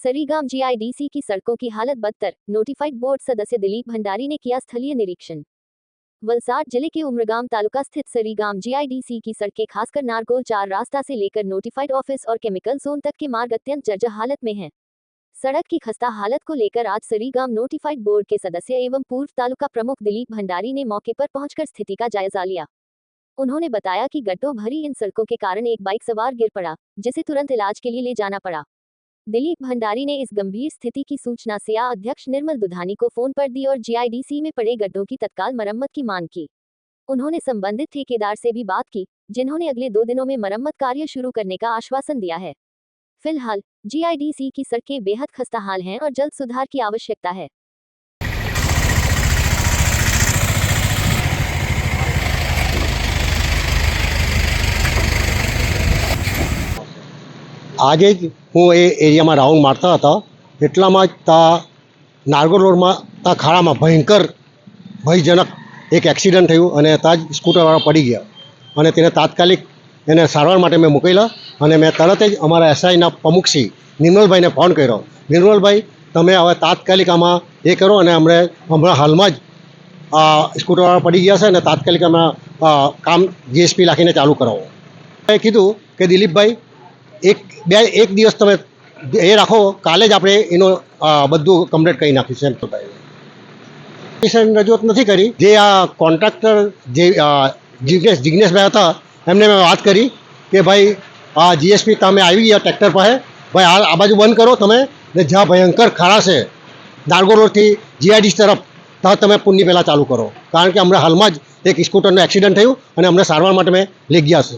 Sarigam GIDC की सड़कों की हालत बदतर, नोटिफाइड बोर्ड सदस्य दिलीप भंडारी ने किया स्थलीय निरीक्षण। वलसाड जिले के उमरगाम तालुका स्थित सरीगाम जीआईडीसी की सड़कें खासकर नारगोल 4 रास्ता से लेकर नोटिफाइड ऑफिस और केमिकल जोन तक के मार्ग अत्यंत जर्जर हालत में हैं। सड़क की खस्ता हालत को लेकर आज सरीगाम नोटिफाइड बोर्ड के सदस्य एवं पूर्व तालुका प्रमुख दिलीप भंडारी ने मौके पर पहुंचकर स्थिति का जायजा लिया। उन्होंने बताया कि गड्ढों भरी इन सड़कों के कारण एक बाइक सवार गिर पड़ा, जिसे तुरंत इलाज के लिए ले जाना पड़ा। दिलीप भंडारी ने इस गंभीर स्थिति की सूचना सिया अध्यक्ष निर्मल दुधानी को फोन पर दी और जीआईडीसी में पड़े गड्ढों की तत्काल मरम्मत की मांग की। उन्होंने संबंधित ठेकेदार से भी बात की, जिन्होंने अगले 2 दिनों में मरम्मत कार्य शुरू करने का आश्वासन दिया है। फिलहाल जीआईडीसी की सड़कें बेहद खस्ताहाल हैं और जल्द सुधार की आवश्यकता है। આજે જ હું એ એરિયામાં રાઉન્ડ મારતા હતા એટલામાં જ તા નારગોલ રોડમાં તા ખાડામાં ભયજનક એક એક્સિડન્ટ થયું અને તા જ સ્કૂટરવાળા પડી ગયા અને તેને તાત્કાલિક એને સારવાર માટે મેં મોકલ્યા અને મેં તરત જ અમારા એસઆઈના પ્રમુખશ્રી નિર્મલભાઈને ફોન કર્યો। નિર્મલભાઈ, તમે હવે તાત્કાલિક આમાં એ કરો અને હમણાં હાલમાં જ સ્કૂટરવાળા પડી ગયા છે અને તાત્કાલિક અમે કામ જીએસપી રાખીને ચાલુ કરાવો। મેં કીધું કે દિલીપભાઈ, એક દિવસ તમે એ રાખો, કાલે જ આપણે એનો બધું કમ્પ્લીટ કરી નાખીશું એમ રજૂઆત નથી કરી। જે આ કોન્ટ્રાક્ટર જે જિગ્નેશભાઈ હતા એમને મેં વાત કરી કે ભાઈ આ જીએસપી તમે આવી ગયા ટ્રેક્ટર પાસે, ભાઈ આ બાજુ બંધ કરો તમે ને જ્યાં ભયંકર ખાડા છે નારગોલ રોડથી જીઆઈડીસી તરફ ત્યાં તમે પુલની પહેલાં ચાલુ કરો, કારણ કે હમણાં હાલમાં જ એક સ્કૂટરનું એક્સિડન્ટ થયું અને અમને સારવાર માટે મેં લઈ ગયા છે।